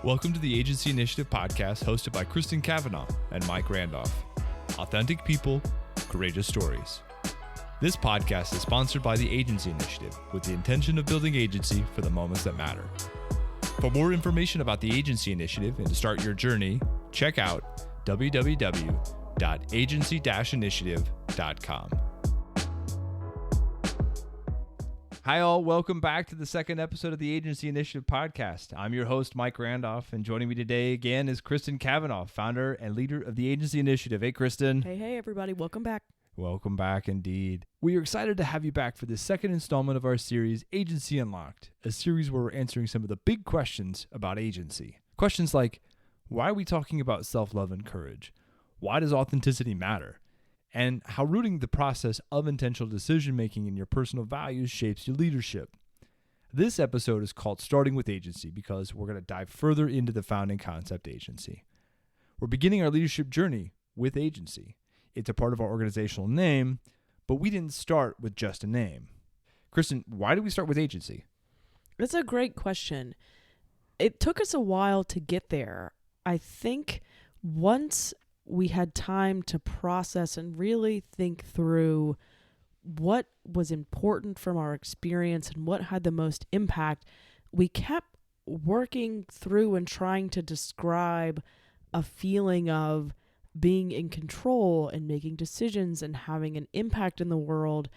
Welcome to the Agency Initiative podcast hosted by Kristen Cavanaugh and Mike Randolph. Authentic people, courageous stories. This podcast is sponsored by the Agency Initiative with the intention of building agency for the moments that matter. For more information about the Agency Initiative and to start your journey, check out www.agency-initiative.com. Hi all, welcome back to the second episode of the Agency Initiative podcast. I'm your host, Mike Randolph, and joining me today again is Kristen Cavanaugh, founder and leader of the Agency Initiative. Hey, Kristen. Hey, everybody. Welcome back. Welcome back indeed. We are excited to have you back for the second installment of our series, Agency Unlocked, a series where we're answering some of the big questions about agency. Questions like, why are we talking about self-love and courage? Why does authenticity matter? And how rooting the process of intentional decision-making in your personal values shapes your leadership. This episode is called Starting with Agency because we're going to dive further into the founding concept agency. We're beginning our leadership journey with agency. It's a part of our organizational name, but we didn't start with just a name. Kristen, why did we start with agency? That's a great question. It took us a while to get there. I think once we had time to process and really think through what was important from our experience and what had the most impact, we kept working through and trying to describe a feeling of being in control and making decisions and having an impact in the world.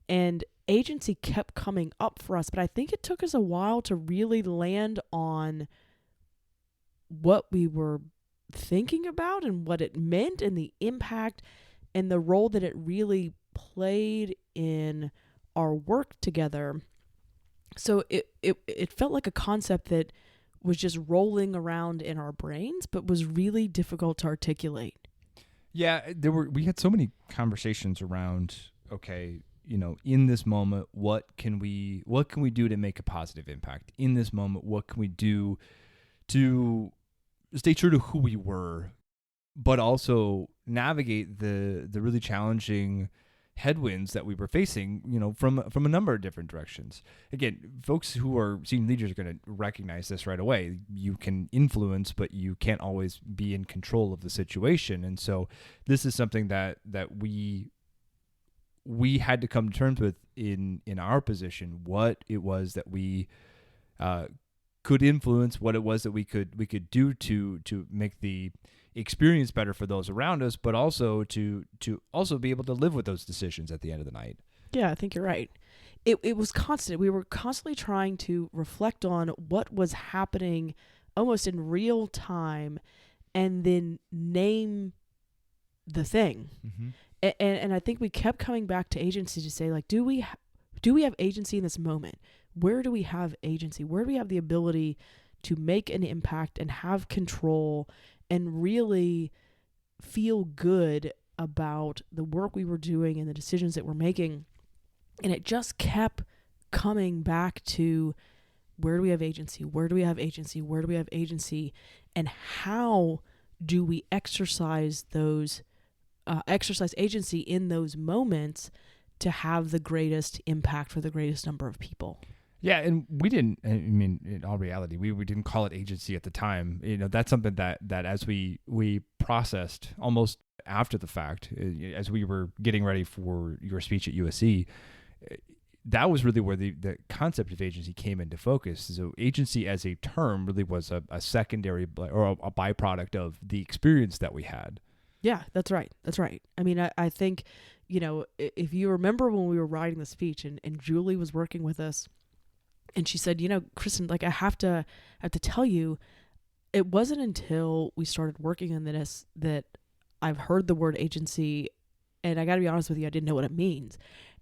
And agency kept coming up for us, but I think it took us a while to really land on what we were thinking about and what it meant and the impact and the role that it really played in our work together. So it felt like a concept that was just rolling around in our brains, but was really difficult to articulate. Yeah, we had so many conversations around, okay, in this moment, what can we do to make a positive impact? In this moment, what can we do to stay true to who we were, but also navigate the really challenging headwinds that we were facing, from a number of different directions. Again, folks who are senior leaders are going to recognize this right away. You can influence, but you can't always be in control of the situation. And so this is something that we had to come to terms with in our position, what it was that we could influence, what it was that we could do to make the experience better for those around us, but also to also be able to live with those decisions at the end of the night. Yeah, I think you're right. It was constant. We were constantly trying to reflect on what was happening almost in real time and then name the thing. Mm-hmm. And I think we kept coming back to agency to say, like, do we have agency in this moment? Where do we have agency? Where do we have the ability to make an impact and have control and really feel good about the work we were doing and the decisions that we're making? And it just kept coming back to, where do we have agency? Where do we have agency? Where do we have agency? And how do we exercise agency in those moments to have the greatest impact for the greatest number of people? Yeah, and we didn't, in all reality, we didn't call it agency at the time. That's something that as we processed almost after the fact, as we were getting ready for your speech at USC, that was really where the concept of agency came into focus. So agency as a term really was a secondary or a byproduct of the experience that we had. Yeah, that's right. I mean, I think, if you remember when we were writing the speech and Julie was working with us, and she said, Kristen, like, I have to tell you, it wasn't until we started working on this that I've heard the word agency, and I got to be honest with you, I didn't know what it means.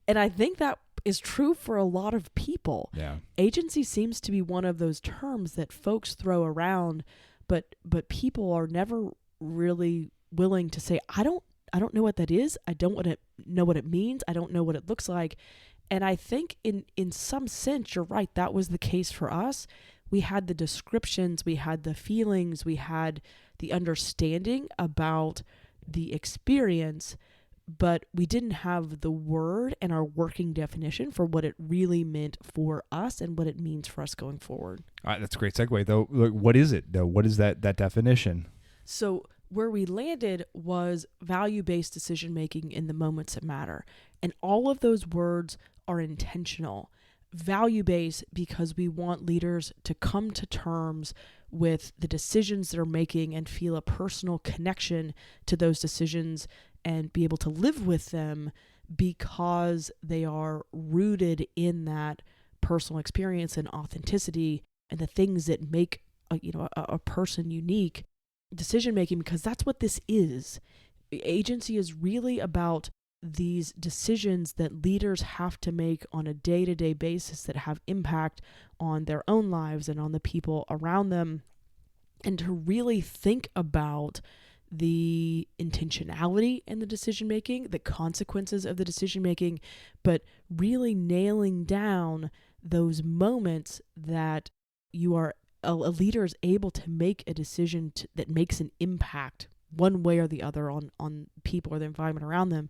And I think that is true for a lot of people. Yeah. Agency seems to be one of those terms that folks throw around, but people are never really willing to say, I don't know what that is. I don't know what it means. I don't know what it looks like. And I think in some sense, you're right, that was the case for us. We had the descriptions, we had the feelings, we had the understanding about the experience, but we didn't have the word and our working definition for what it really meant for us and what it means for us going forward. All right, that's a great segue, though. Look, what is it, though? What is that definition? So where we landed was value-based decision-making in the moments that matter. And all of those words are intentional. Value-based because we want leaders to come to terms with the decisions they're making and feel a personal connection to those decisions and be able to live with them because they are rooted in that personal experience and authenticity and the things that make a person unique. Decision making, because that's what this is. Agency is really about these decisions that leaders have to make on a day-to-day basis that have impact on their own lives and on the people around them, and to really think about the intentionality in the decision making, the consequences of the decision making, but really nailing down those moments that you are a leader is able to make a decision that makes an impact one way or the other on people or the environment around them.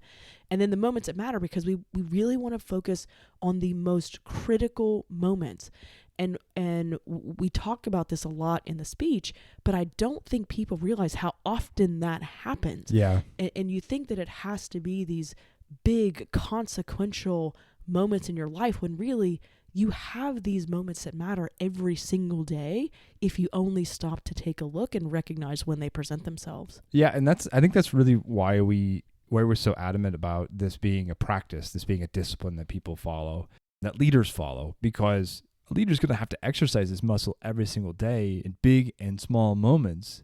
And then the moments that matter, because we really want to focus on the most critical moments. And we talk about this a lot in the speech, but I don't think people realize how often that happens. Yeah. And you think that it has to be these big consequential moments in your life when really you have these moments that matter every single day if you only stop to take a look and recognize when they present themselves. Yeah, and I think that's really why we're so adamant about this being a practice, this being a discipline that people follow, that leaders follow, because a leader's going to have to exercise this muscle every single day in big and small moments.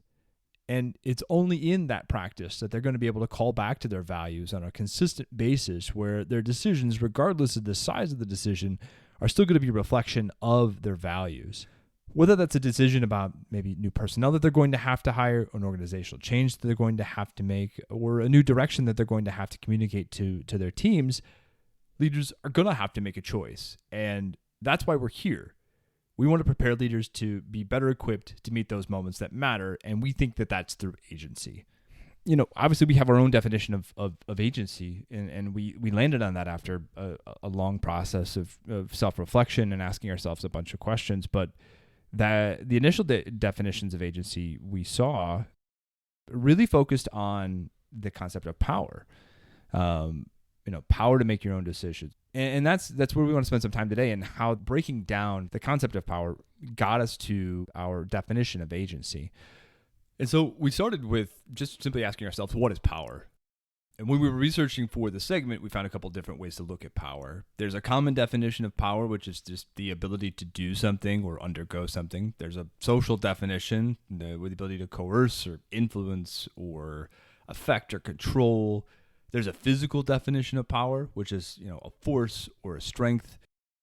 And it's only in that practice that they're going to be able to call back to their values on a consistent basis, where their decisions, regardless of the size of the decision, are still going to be a reflection of their values. Whether that's a decision about maybe new personnel that they're going to have to hire, an organizational change that they're going to have to make, or a new direction that they're going to have to communicate to their teams, leaders are going to have to make a choice. And that's why we're here. We want to prepare leaders to be better equipped to meet those moments that matter, and we think that that's through agency. Obviously we have our own definition of agency, and we landed on that after a long process of self-reflection and asking ourselves a bunch of questions. But the initial definitions of agency we saw really focused on the concept of power, power to make your own decisions. And that's where we want to spend some time today, and how breaking down the concept of power got us to our definition of agency. And so we started with just simply asking ourselves, what is power? And when we were researching for the segment, we found a couple different ways to look at power. There's a common definition of power, which is just the ability to do something or undergo something. There's a social definition with the ability to coerce or influence or affect or control. There's a physical definition of power, which is, a force or a strength.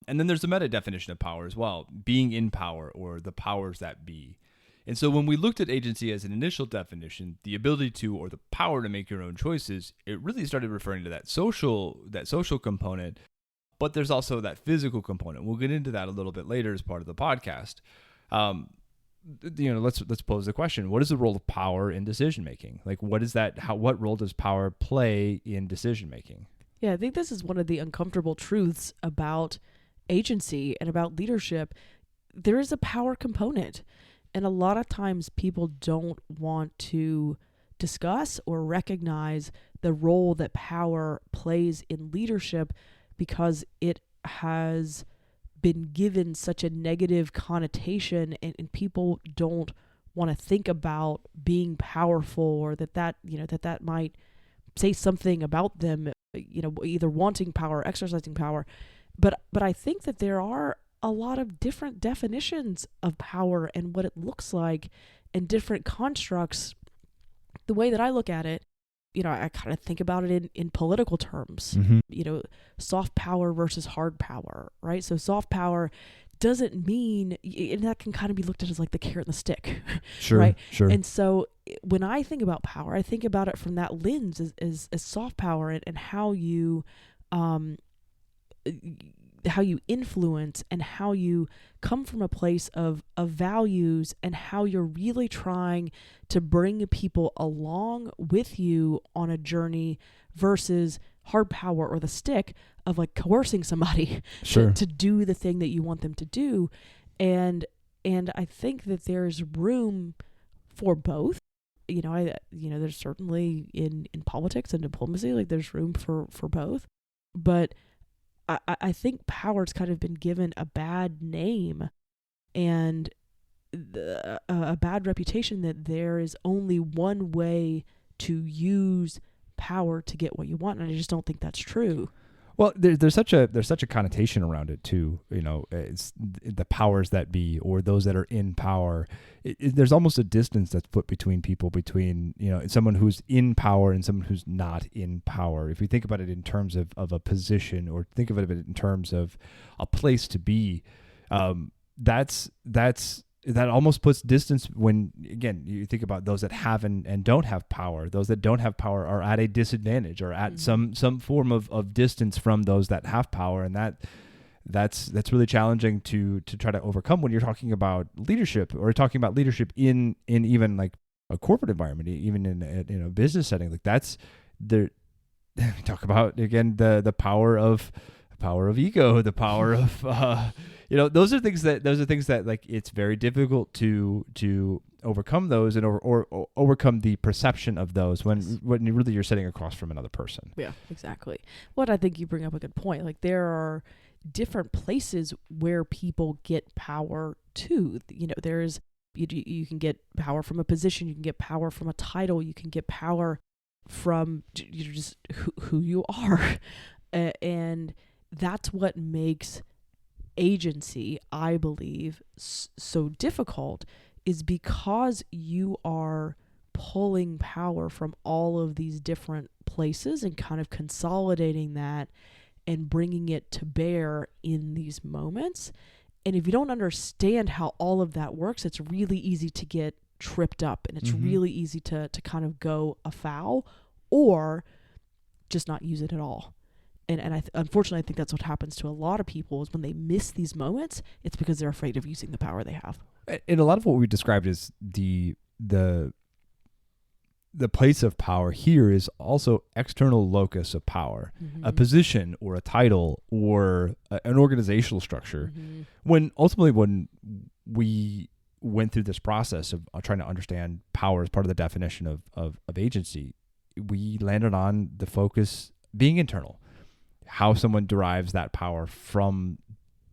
And then there's a meta definition of power as well, being in power or the powers that be. And so when we looked at agency as an initial definition, the ability to, or the power to make your own choices, it really started referring to that social component, but there's also that physical component. We'll get into that a little bit later as part of the podcast. Let's pose the question: what is the role of power in decision making? Like, what is that? What role does power play in decision making? Yeah, I think this is one of the uncomfortable truths about agency and about leadership. There is a power component. And a lot of times people don't want to discuss or recognize the role that power plays in leadership because it has been given such a negative connotation, and people don't want to think about being powerful, or that might say something about them, either wanting power or exercising power. But I think that there are a lot of different definitions of power and what it looks like, and different constructs. The way that I look at it, I kind of think about it in political terms, Mm-hmm. Soft power versus hard power, right? So soft power doesn't mean, and that can kind of be looked at as like the carrot and the stick, Sure, right? Sure. And so when I think about power, I think about it from that lens as soft power, and how you influence and how you come from a place of values, and how you're really trying to bring people along with you on a journey versus hard power or the stick of like coercing somebody Sure. to do the thing that you want them to do. And I think that there's room for both. There's certainly in politics and diplomacy, like there's room for both. But I think power's kind of been given a bad name and a bad reputation that there is only one way to use power to get what you want, and I just don't think that's true. Well, there's such a connotation around it too. It's the powers that be, or those that are in power. There's almost a distance that's put between people, between someone who's in power and someone who's not in power. If you think about it in terms of a position, or think of it in terms of a place to be, that almost puts distance when, again, you think about those that have and don't have power. Those that don't have power are at a disadvantage, or at some form of distance from those that have power. And that's really challenging to try to overcome when you're talking about leadership, or talking about leadership in even like a corporate environment, even in a business setting. Like that's there. Talk about, again, the power of ego, the power of those are things that like it's very difficult to overcome those, and or overcome the perception of those when really you're sitting across from another person. Yeah, exactly. What I think you bring up a good point. Like there are different places where people get power too. There's you can get power from a position, you can get power from a title, you can get power from just who you are, and that's what makes agency, I believe, so difficult, is because you are pulling power from all of these different places and kind of consolidating that and bringing it to bear in these moments. And if you don't understand how all of that works, it's really easy to get tripped up, and it's really easy to kind of go afoul or just not use it at all. And unfortunately, I think that's what happens to a lot of people, is when they miss these moments, it's because they're afraid of using the power they have. And a lot of what we described is the place of power here is also external locus of power, a position or a title or an organizational structure. When we went through this process of trying to understand power as part of the definition of agency, we landed on the focus being internal. How someone derives that power from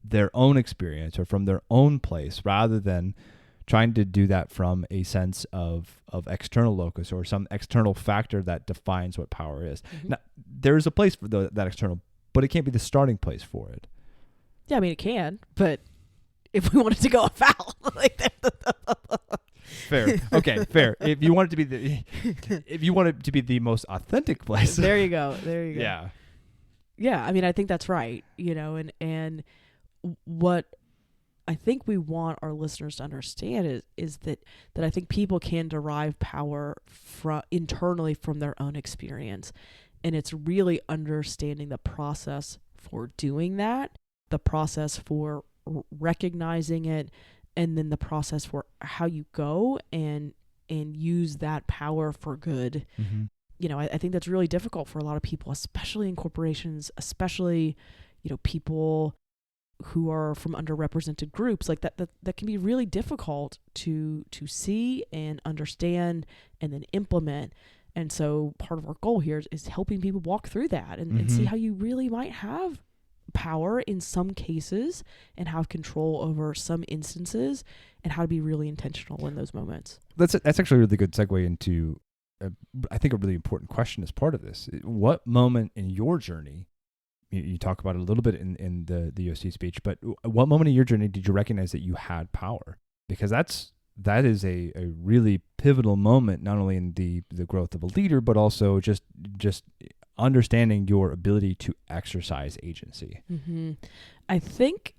their own experience or from their own place, rather than trying to do that from a sense of external locus or some external factor that defines what power is. Now, there's a place for that external, but it can't be the starting place for it. Yeah, I mean, it can, but if we wanted to go afoul, like fair. Okay, fair. If you want it to be the most authentic place. There you go. Yeah. Yeah, I mean, I think that's right, and what I think we want our listeners to understand is that I think people can derive power internally from their own experience, and it's really understanding the process for doing that, the process for recognizing it, and then the process for how you go and use that power for good. I think that's really difficult for a lot of people, especially in corporations, especially, people who are from underrepresented groups. Like that can be really difficult to see and understand and then implement. And so part of our goal here is helping people walk through that and see how you really might have power in some cases and have control over some instances, and how to be really intentional in those moments. That's actually a really good segue into I think a really important question as part of this. What moment in your journey, you talk about it a little bit in the USC speech, but what moment in your journey did you recognize that you had power? Because that is a really pivotal moment, not only in the growth of a leader, but also just understanding your ability to exercise agency. I think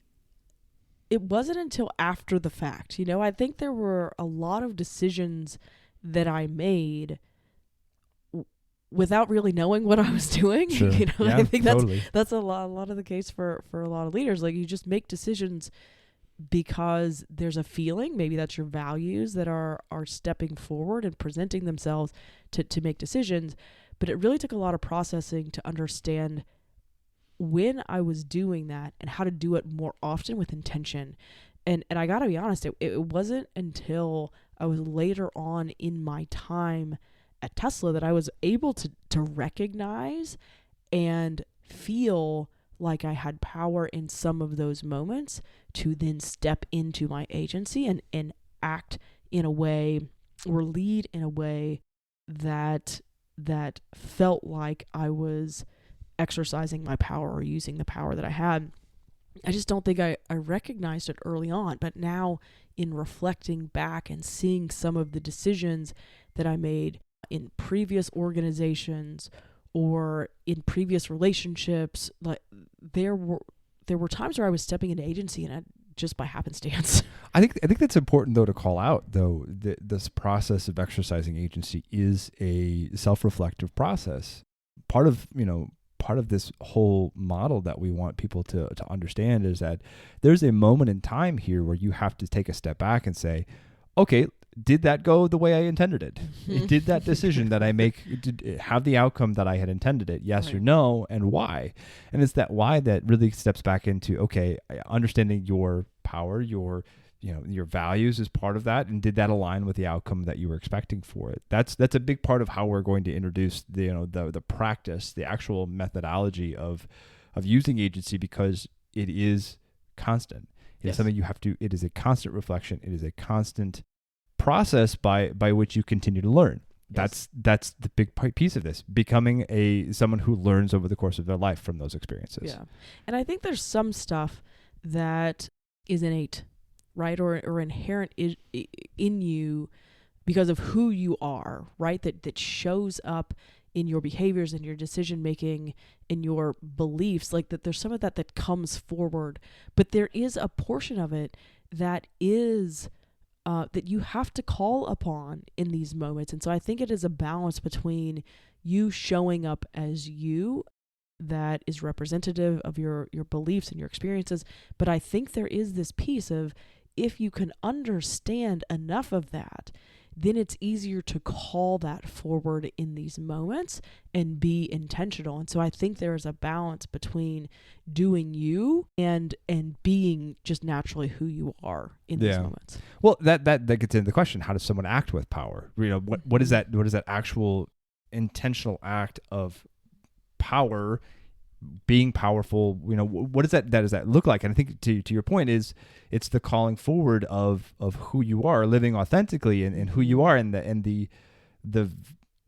it wasn't until after the fact. I think there were a lot of decisions that I made without really knowing what I was doing. Sure. Yeah, I think totally. that's a lot of the case for a lot of leaders. Like, you just make decisions because there's a feeling, maybe that's your values that are stepping forward and presenting themselves to make decisions. But it really took a lot of processing to understand when I was doing that and how to do it more often with intention. And I got to be honest, it wasn't until I was later on in my time at Tesla that I was able to recognize and feel like I had power in some of those moments to then step into my agency and act in a way or lead in a way that felt like I was exercising my power or using the power that I had. I just don't think I recognized it early on. But now, in reflecting back and seeing some of the decisions that I made in previous organizations or in previous relationships, like there were times where I was stepping into agency and just by happenstance. I think that's important though to call out though that this process of exercising agency is a self-reflective process. Part of this whole model that we want people to understand is that there's a moment in time here where you have to take a step back and say, okay, did that go the way I intended it? Did that decision that I make did have the outcome that I had intended it? Yes Right. or no, and why? And it's that why that really steps back into, okay, understanding your power, your values is part of that, and did that align with the outcome that you were expecting for it? That's a big part of how we're going to introduce the practice, the actual methodology of using agency, because it is constant. It is something you have to. It is a constant reflection. It is a constant process by which you continue to learn. Yes. That's the big piece of this, becoming someone who learns over the course of their life from those experiences. Yeah. And I think there's some stuff that is innate, right? Or inherent in you because of who you are, right? That shows up in your behaviors and your decision making, in your beliefs, like that there's some of that comes forward, but there is a portion of it that is that you have to call upon in these moments. And so I think it is a balance between you showing up as you that is representative of your beliefs and your experiences. But I think there is this piece of, if you can understand enough of that, then it's easier to call that forward in these moments and be intentional. And so I think there is a balance between doing you and being just naturally who you are in these moments. Well, that gets into the question: how does someone act with power? What is that? What is that actual intentional act of power? Being powerful, what does that look like? And I think to your point is, it's the calling forward of who you are, living authentically and who you are, and the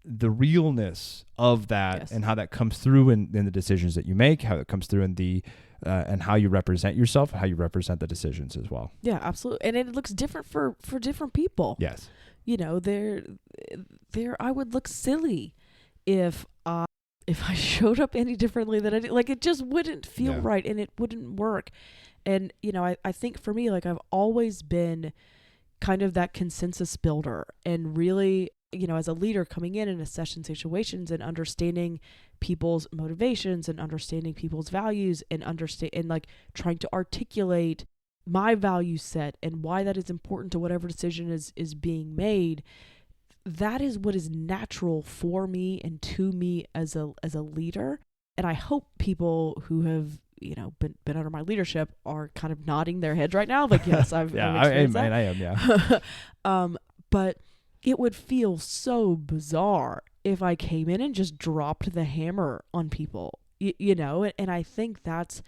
realness of that. Yes. And how that comes through in the decisions that you make, how it comes through in the and how you represent yourself, how you represent the decisions as well. Yeah, absolutely. And it looks different for different people. Yes. There I would look silly if I showed up any differently than I did. Like, it just wouldn't feel right, and it wouldn't work. And, I think for me, like, I've always been kind of that consensus builder, and really, as a leader coming in a session situations and understanding people's motivations and understanding people's values and like trying to articulate my value set and why that is important to whatever decision is being made. That is what is natural for me and to me as a leader. And I hope people who have, been under my leadership are kind of nodding their heads right now. Like, yes, I've experienced that. I am, yeah. But it would feel so bizarre if I came in and just dropped the hammer on people, and I think that's,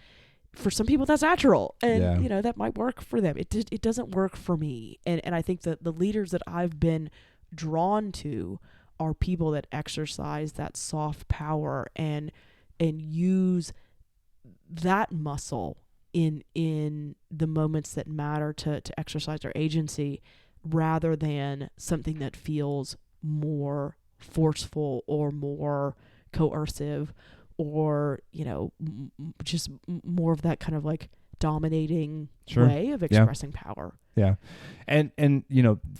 for some people, that's natural, and that might work for them. It doesn't work for me. And I think that the leaders that I've been drawn to are people that exercise that soft power and use that muscle in the moments that matter to exercise their agency, rather than something that feels more forceful or more coercive, or just more of that kind of like dominating way of expressing power. Yeah. And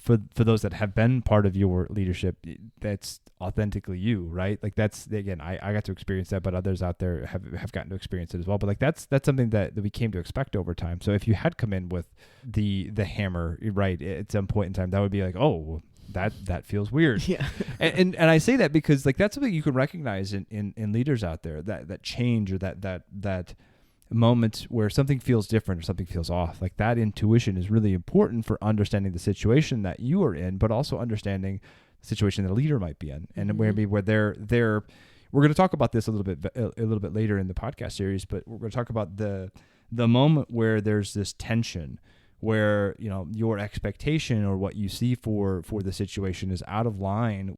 for those that have been part of your leadership, that's authentically you, right? Like, that's, again, I got to experience that, but others out there have gotten to experience it as well. But like, that's something that we came to expect over time. So if you had come in with the hammer, right, at some point in time, that would be like, oh, that feels weird. Yeah. And I say that because like that's something you can recognize in leaders out there, that change or that moment where something feels different or something feels off. Like that intuition is really important for understanding the situation that you are in, but also understanding the situation that a leader might be in, and maybe where they're. We're going to talk about this a little bit later in the podcast series, but we're going to talk about the moment where there's this tension, where your expectation or what you see for the situation is out of line,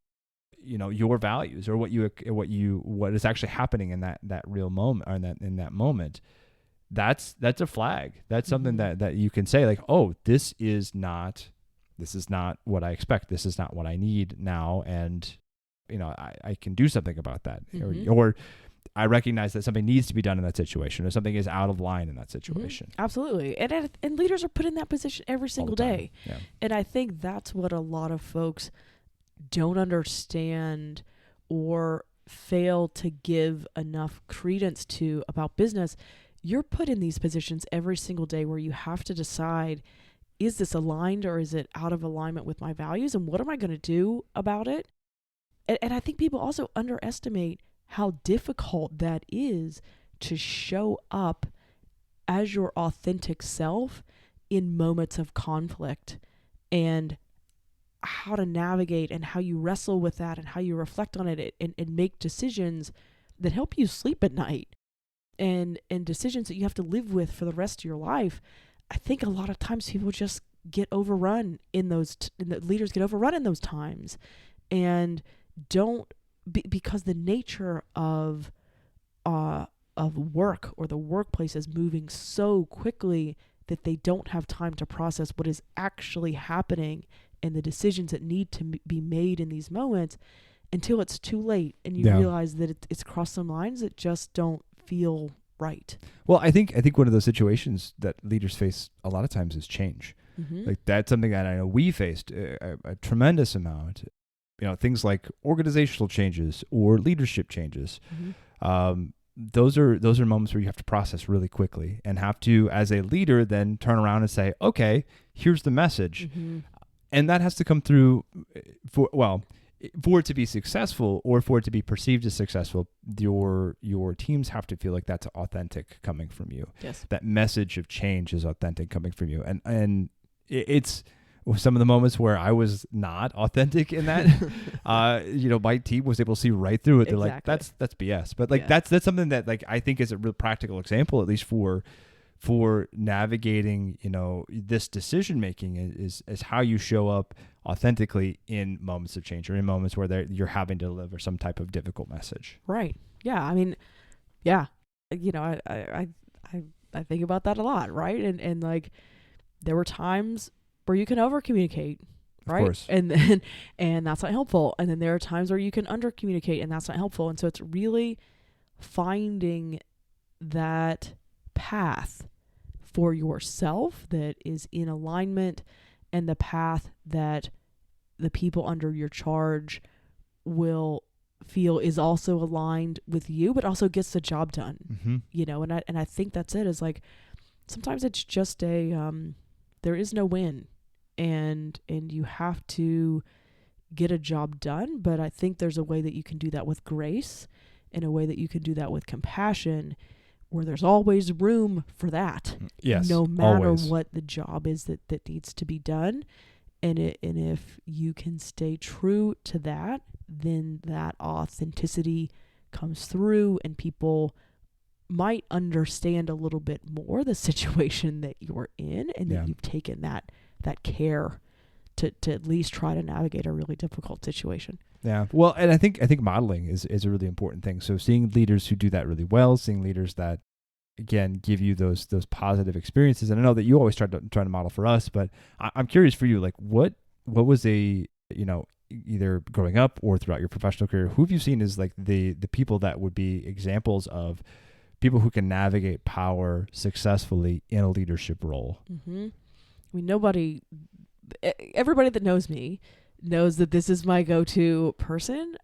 your values or what is actually happening in that real moment, or in that moment. That's a flag. That's something that you can say like, oh, this is not what I expect. This is not what I need now, and I can do something about that, or I recognize that something needs to be done in that situation, or something is out of line in that situation. Absolutely. And leaders are put in that position every single day. Yeah. And I think that's what a lot of folks don't understand or fail to give enough credence to about business. You're put in these positions every single day where you have to decide, is this aligned or is it out of alignment with my values? And what am I going to do about it? And I think people also underestimate how difficult that is to show up as your authentic self in moments of conflict, and how to navigate and how you wrestle with that and how you reflect on it and make decisions that help you sleep at night, and decisions that you have to live with for the rest of your life. I think a lot of times people just get overrun in those, the leaders get overrun in those times, and because the nature of work or the workplace is moving so quickly that they don't have time to process what is actually happening and the decisions that need to be made in these moments until it's too late and you realize that it's crossed some lines that just don't feel right. Well, I think one of those situations that leaders face a lot of times is change. Like that's something that I know we faced a tremendous amount. Things like organizational changes or leadership changes. Those are moments where you have to process really quickly and have to, as a leader, then turn around and say, okay, here's the message. And that has to come through for it to be successful or for it to be perceived as successful. Your teams have to feel like that's authentic coming from you. Yes. That message of change is authentic coming from you. And it's some of the moments where I was not authentic in that, my team was able to see right through it. They're like, that's BS. But like, that's something that like, I think is a real practical example, at least for navigating, this decision-making is how you show up authentically in moments of change or in moments where you're having to deliver some type of difficult message. Right. Yeah. I mean, yeah, I think about that a lot. Right. And like, there were times where you can over communicate, right? Of course. And that's not helpful. And then there are times where you can under communicate and that's not helpful. And so it's really finding that path for yourself that is in alignment, and the path that the people under your charge will feel is also aligned with you, but also gets the job done. And I think that's it, is like, sometimes it's just there is no win. And you have to get a job done. But I think there's a way that you can do that with grace, and a way that you can do that with compassion, where there's always room for that. Yes, no matter always. What the job is that needs to be done. And if you can stay true to that, then that authenticity comes through, and people might understand a little bit more the situation that you're in, and that you've taken that care to at least try to navigate a really difficult situation. Yeah. Well, and I think modeling is a really important thing. So seeing leaders who do that really well, seeing leaders that, again, give you those positive experiences. And I know that you always try to model for us, but I'm curious for you, like what was either growing up or throughout your professional career, who have you seen as like the people that would be examples of people who can navigate power successfully in a leadership role? I mean, everybody that knows me knows that this is my go-to person.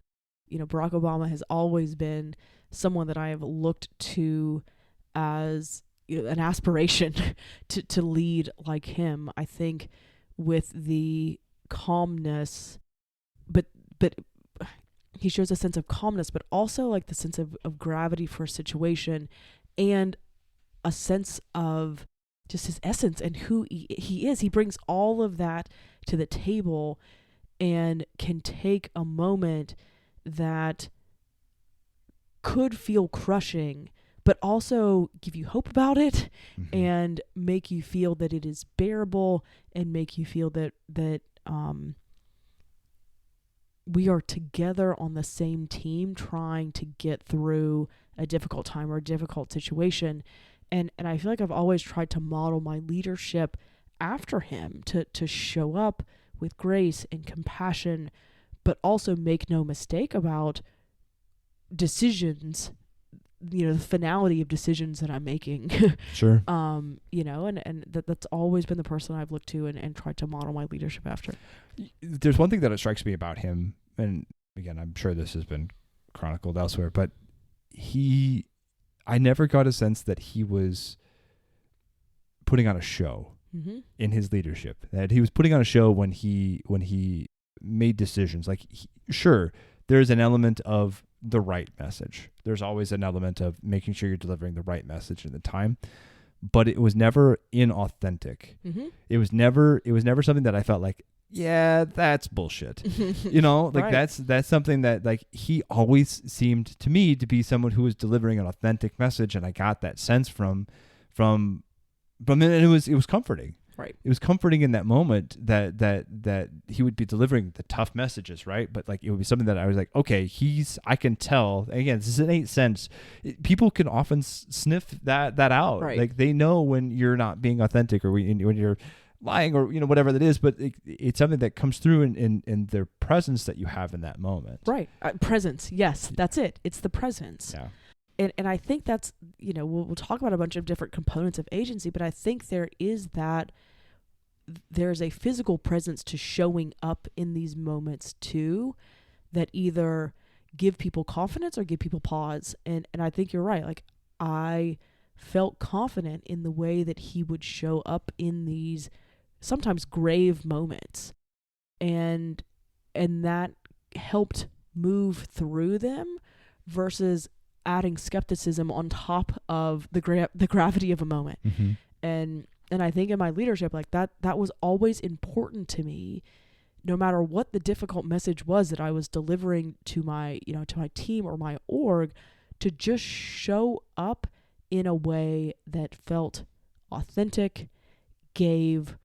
Barack Obama has always been someone that I have looked to as an aspiration to lead like him. I think with the calmness, but he shows a sense of calmness, but also like the sense of gravity for a situation, and a sense of just his essence and who he is. He brings all of that to the table and can take a moment that could feel crushing, but also give you hope about it, and make you feel that it is bearable, and make you feel that we are together on the same team trying to get through a difficult time or a difficult situation. And I feel like I've always tried to model my leadership after him, to show up with grace and compassion, but also make no mistake about decisions, the finality of decisions that I'm making. Sure. And that's always been the person I've looked to and tried to model my leadership after. There's one thing that strikes me about him, and again, I'm sure this has been chronicled elsewhere, but I never got a sense that he was putting on a show in his leadership, that he was putting on a show when he made decisions. Like, sure, there's an element of the right message. There's always an element of making sure you're delivering the right message in the time, but it was never inauthentic. It was never something that I felt like, yeah, that's bullshit. Right. That's something that, like, he always seemed to me to be someone who was delivering an authentic message, and I got that sense from him, and it was comforting. Right. It was comforting in that moment that he would be delivering the tough messages, right? But like, it would be something that I was like, okay, I can tell. Again, this is an 8 sense. People can often sniff that out. Right. Like, they know when you're not being authentic, or when you're lying, or whatever that is. But it's something that comes through in their presence that you have in that moment. Right. Presence. Yes, that's it. It's the presence. Yeah. And I think that's, we'll talk about a bunch of different components of agency, but I think there's a physical presence to showing up in these moments too, that either give people confidence or give people pause. And I think you're right. Like, I felt confident in the way that he would show up in these sometimes grave moments, and that helped move through them, versus adding skepticism on top of the gravity of a moment. And I think in my leadership, like, that was always important to me, no matter what the difficult message was that I was delivering to my team or my org, to just show up in a way that felt authentic, gave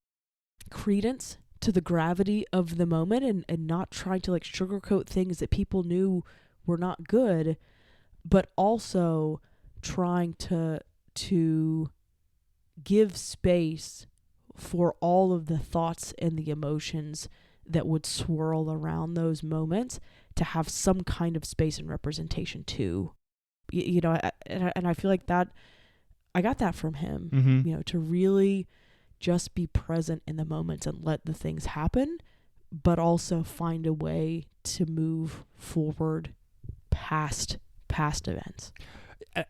credence to the gravity of the moment, and not trying to, like, sugarcoat things that people knew were not good, but also trying to give space for all of the thoughts and the emotions that would swirl around those moments, to have some kind of space and representation too. And I feel like that I got that from him, to really just be present in the moments and let the things happen, but also find a way to move forward past events.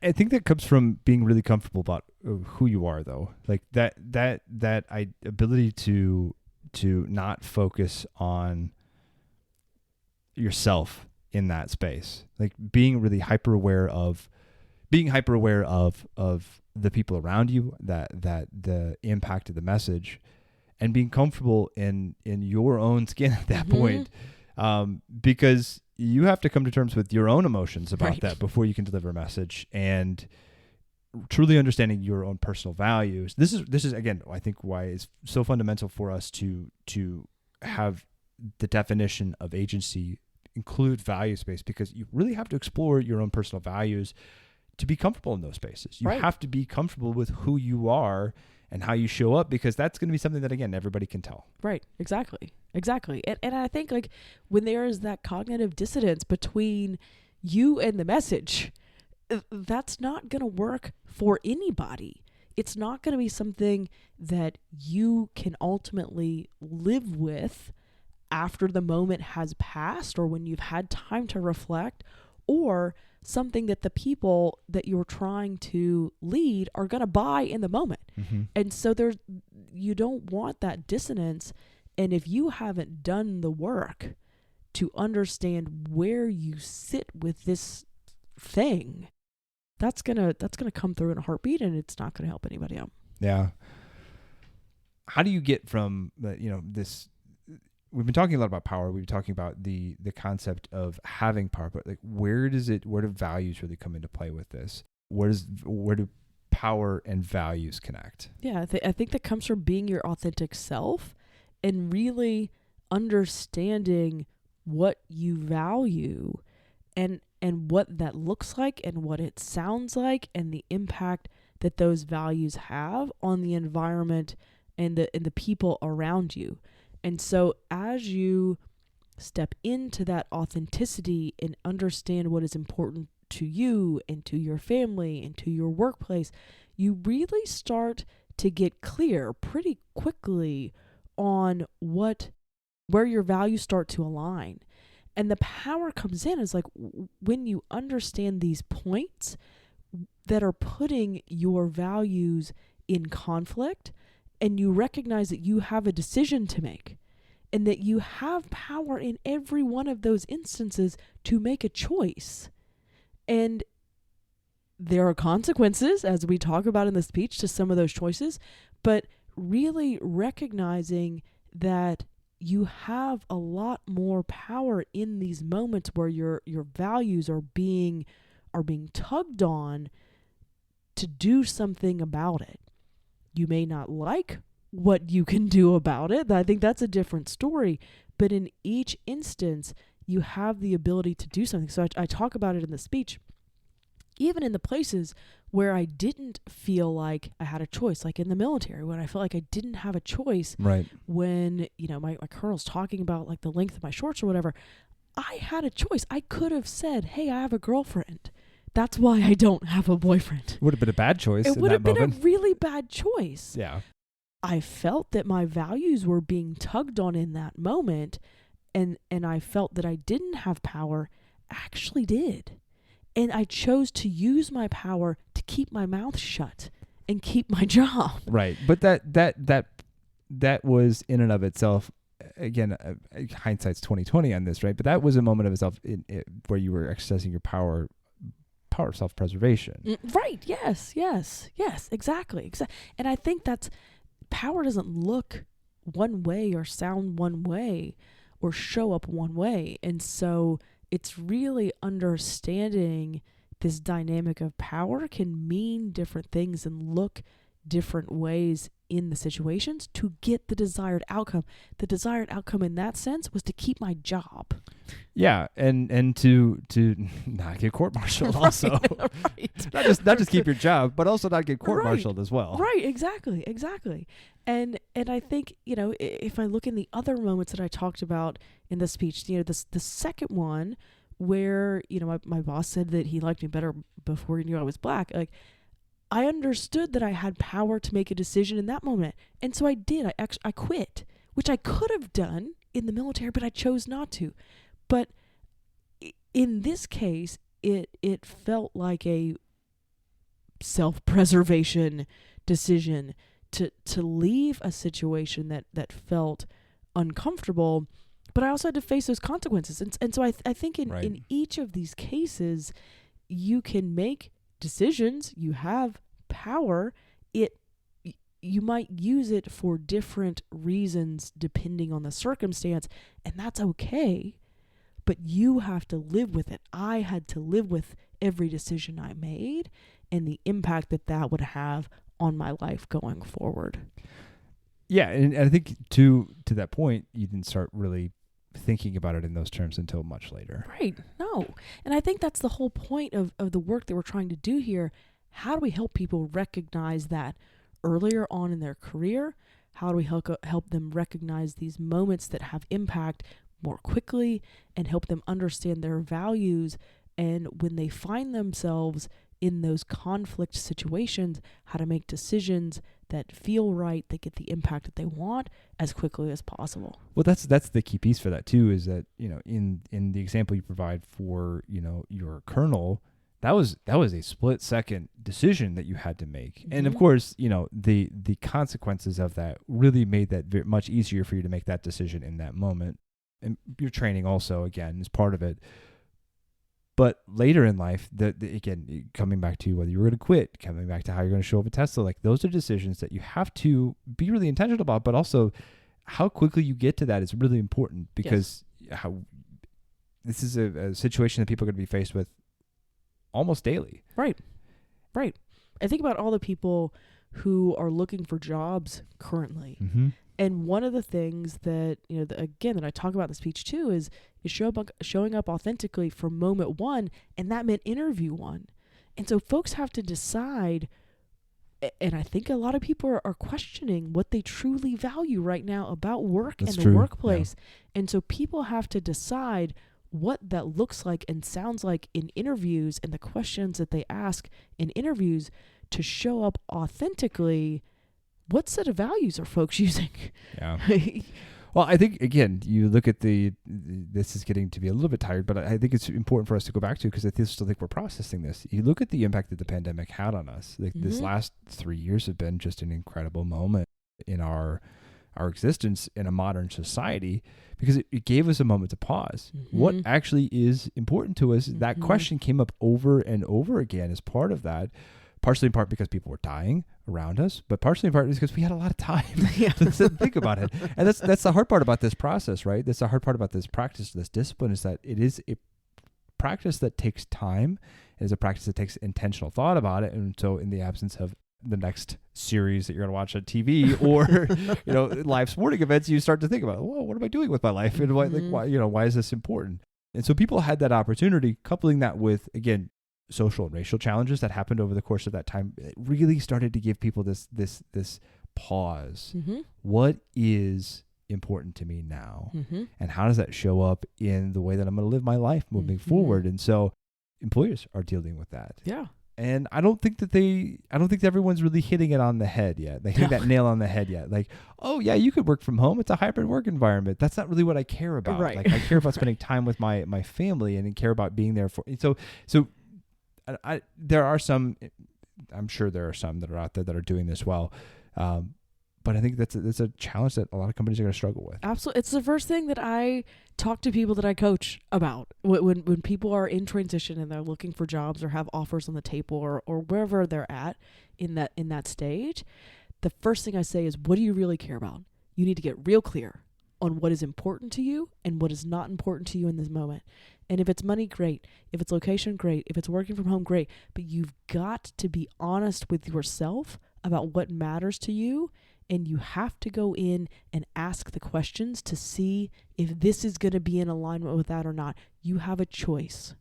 I think that comes from being really comfortable about who you are, though. Like, that ability to not focus on yourself in that space. Like, being really hyper aware of the people around you, that the impact of the message, and being comfortable in your own skin at that point, because you have to come to terms with your own emotions about that before you can deliver a message, and truly understanding your own personal values. This is again, I think, why it's so fundamental for us to have the definition of agency include value space, because you really have to explore your own personal values to be comfortable in those spaces. You have to be comfortable with who you are and how you show up, because that's going to be something that, again, everybody can tell. Right. Exactly. And I think, like, when there is that cognitive dissonance between you and the message, that's not going to work for anybody. It's not going to be something that you can ultimately live with after the moment has passed, or when you've had time to reflect, or something that the people that you're trying to lead are going to buy in the moment. And so you don't want that dissonance, And if you haven't done the work to understand where you sit with this thing, that's gonna come through in a heartbeat, and it's not gonna help anybody out. Yeah. How do you get from this? We've been talking a lot about power. We've been talking about the concept of having power, but like where do values really come into play with this? Where do power and values connect? Yeah, I think that comes from being your authentic self and really understanding what you value and what that looks like and what it sounds like and the impact that those values have on the environment and the people around you. And so as you step into that authenticity and understand what is important to you and to your family and to your workplace, you really start to get clear pretty quickly on where your values start to align. And the power comes in is like when you understand these points that are putting your values in conflict, and you recognize that you have a decision to make and that you have power in every one of those instances to make a choice. And there are consequences, as we talk about in the speech, to some of those choices, but really recognizing that you have a lot more power in these moments where your values are being tugged on to do something about it. You may not like what you can do about it. I think that's a different story. But in each instance, you have the ability to do something. So I talk about it in the speech. Even in the places where I didn't feel like I had a choice, like in the military, when I felt like I didn't have a choice, right? When, my colonel's talking about like the length of my shorts or whatever, I had a choice. I could have said, hey, I have a girlfriend. That's why I don't have a boyfriend. Would have been a bad choice. It would have been a really bad choice. Yeah. I felt that my values were being tugged on in that moment, and I felt that I didn't have power. Actually did. And I chose to use my power to keep my mouth shut and keep my job. Right. But that was in and of itself, again, hindsight's 20/20 on this, right? But that was a moment of itself where you were exercising your power of self-preservation. Right. Yes. Exactly. And I think that's power doesn't look one way or sound one way or show up one way. And so it's really understanding this dynamic of power can mean different things and look different ways in the situations to get the desired outcome. The desired outcome in that sense was to keep my job. Yeah, and to not get court-martialed also. Right. not just keep your job, but also not get court-martialed as well. Right, exactly. And I think, if I look in the other moments that I talked about in the speech, the second one where, my boss said that he liked me better before he knew I was black, like I understood that I had power to make a decision in that moment. And so I did. I quit, which I could have done in the military, but I chose not to. But in this case, it felt like a self-preservation decision to leave a situation that felt uncomfortable, but I also had to face those consequences. And so I think in each of these cases, you can make decisions. You have power. You might use it for different reasons depending on the circumstance, and that's okay. But you have to live with it. I had to live with every decision I made and the impact that would have on my life going forward. Yeah, and I think to that point, you didn't start really thinking about it in those terms until much later. Right. No. And I think that's the whole point of the work that we're trying to do here. How do we help people recognize that earlier on in their career? How do we help them recognize these moments that have impact more quickly and help them understand their values? And when they find themselves in those conflict situations, how to make decisions that feel right, that get the impact that they want as quickly as possible. Well, that's the key piece for that too, is that, in the example you provide for, your colonel, that was a split second decision that you had to make. And of Mhm. course, the consequences of that really made that much easier for you to make that decision in that moment. And your training also, again, is part of it. But later in life, again, coming back to whether you're going to quit, coming back to how you're going to show up at Tesla, like those are decisions that you have to be really intentional about, but also how quickly you get to that is really important, because this is a situation that people are going to be faced with almost daily. Right. I think about all the people who are looking for jobs currently. Mm-hmm. And one of the things that, that I talk about in the speech too is showing up authentically from moment one, and that meant interview one. And so folks have to decide, and I think a lot of people are questioning what they truly value right now about work That's and true. the workplace. Yeah. And so people have to decide what that looks like and sounds like in interviews, and the questions that they ask in interviews to show up authentically. What set of values are folks using? Yeah. Well, I think, again, you look at this is getting to be a little bit tired, but I think it's important for us to go back to, because I still think we're processing this. You look at the impact that the pandemic had on us. This last 3 years have been just an incredible moment in our existence in a modern society, because it gave us a moment to pause. Mm-hmm. What actually is important to us? That question came up over and over again as part of that. Partially in part because people were dying around us, but partially in part is because we had a lot of time to think about it. And that's the hard part about this process, right? That's the hard part about this practice, this discipline, is that it is a practice that takes time. It is a practice that takes intentional thought about it. And so in the absence of the next series that you're going to watch on TV or, live sporting events, you start to think about, well, what am I doing with my life? And why is this important? And so people had that opportunity, coupling that with, again, social and racial challenges that happened over the course of that time. It really started to give people this pause. Mm-hmm. What is important to me now? Mm-hmm. And how does that show up in the way that I'm going to live my life moving forward? And so employers are dealing with that. Yeah. And I don't think everyone's really hitting it on the head yet. They hit that nail on the head yet. Like, oh yeah, you could work from home. It's a hybrid work environment. That's not really what I care about. Right. Like I care about spending time with my family, and care about being there for. So there are some, I'm sure there are some that are out there that are doing this well. But I think that's a challenge that a lot of companies are going to struggle with. Absolutely. It's the first thing that I talk to people that I coach about when people are in transition and they're looking for jobs or have offers on the table or wherever they're at in that stage. The first thing I say is, what do you really care about? You need to get real clear on what is important to you and what is not important to you in this moment. And if it's money, great. If it's location, great. If it's working from home, great. But you've got to be honest with yourself about what matters to you. And you have to go in and ask the questions to see if this is going to be in alignment with that or not. You have a choice.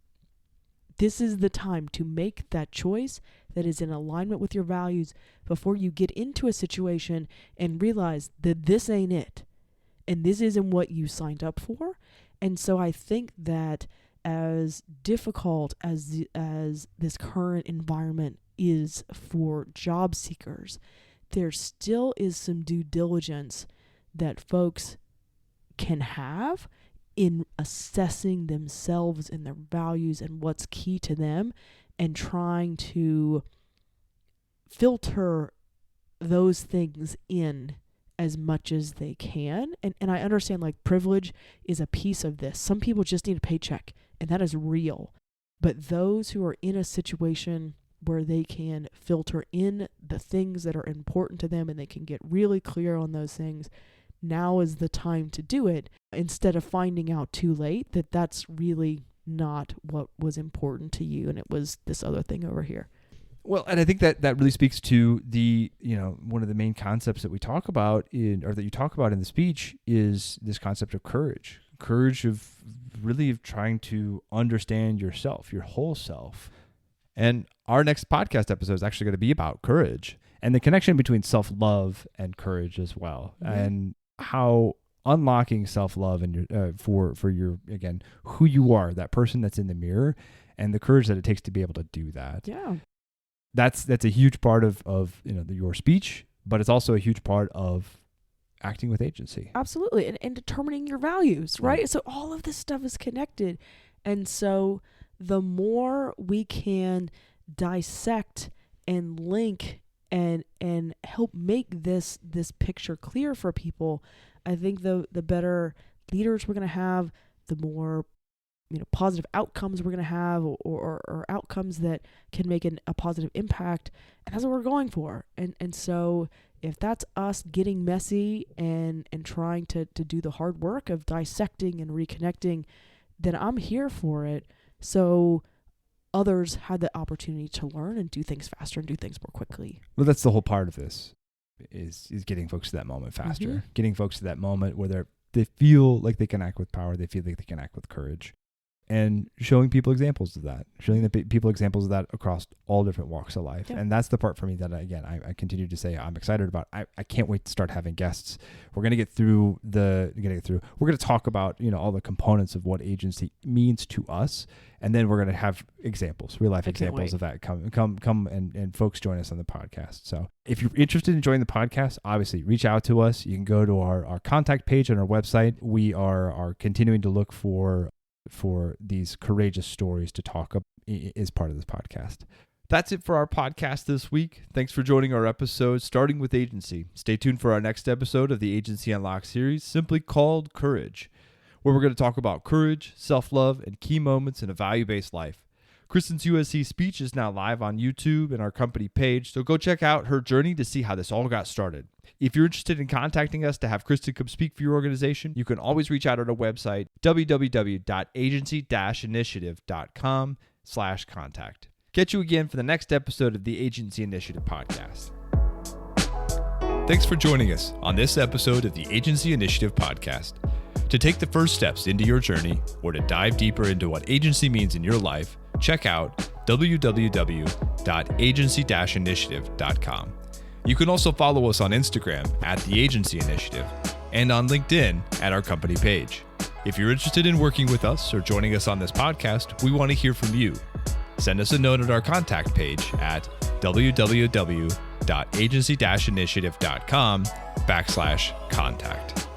This is the time to make that choice that is in alignment with your values before you get into a situation and realize that this ain't it. And this isn't what you signed up for. And so I think that as difficult as this current environment is for job seekers, there still is some due diligence that folks can have in assessing themselves and their values and what's key to them, and trying to filter those things in as much as they can. And I understand, like, privilege is a piece of this. Some people just need a paycheck, and that is real. But those who are in a situation where they can filter in the things that are important to them and they can get really clear on those things, now is the time to do it, instead of finding out too late that that's really not what was important to you and it was this other thing over here. Well, and I think that really speaks to the, one of the main concepts that we talk about that you talk about in the speech is this concept of courage of trying to understand yourself, your whole self. And our next podcast episode is actually going to be about courage and the connection between self-love and courage as well. Mm-hmm. And how unlocking self-love and your for your, again, who you are, that person that's in the mirror, and the courage that it takes to be able to do that. Yeah. That's a huge part of your speech, but it's also a huge part of acting with agency. Absolutely. And determining your values, right? So all of this stuff is connected. And so the more we can dissect and link and help make this picture clear for people, I think the better leaders we're going to have, the more positive outcomes we're going to have, or outcomes that can make a positive impact. And that's what we're going for. And so if that's us getting messy and trying to do the hard work of dissecting and reconnecting, then I'm here for it. So others had the opportunity to learn and do things faster and do things more quickly. Well, that's the whole part of this, is getting folks to that moment faster, getting folks to that moment where they feel like they can act with power, they feel like they can act with courage, and showing people examples of that, showing the people examples of that across all different walks of life. Yeah. And that's the part for me that, again, I continue to say I'm excited about. I can't wait to start having guests. We're going to get through. We're going to talk about, all the components of what agency means to us. And then we're going to have examples, real life examples of that. Come and folks join us on the podcast. So if you're interested in joining the podcast, obviously reach out to us. You can go to our contact page on our website. We are continuing to look for these courageous stories to talk about as part of this podcast. That's it for our podcast this week. Thanks for joining our episode, starting with agency. Stay tuned for our next episode of the Agency Unlocked series, simply called Courage, where we're going to talk about courage, self-love, and key moments in a value-based life. Kristen's USC speech is now live on YouTube and our company page, so go check out her journey to see how this all got started. If you're interested in contacting us to have Kristen come speak for your organization, you can always reach out at our website, www.agency-initiative.com/contact. Catch you again for the next episode of the Agency Initiative Podcast. Thanks for joining us on this episode of the Agency Initiative Podcast. To take the first steps into your journey, or to dive deeper into what agency means in your life, check out www.agency-initiative.com. You can also follow us on Instagram at The Agency Initiative and on LinkedIn at our company page. If you're interested in working with us or joining us on this podcast, we want to hear from you. Send us a note at our contact page at www.agency-initiative.com/contact.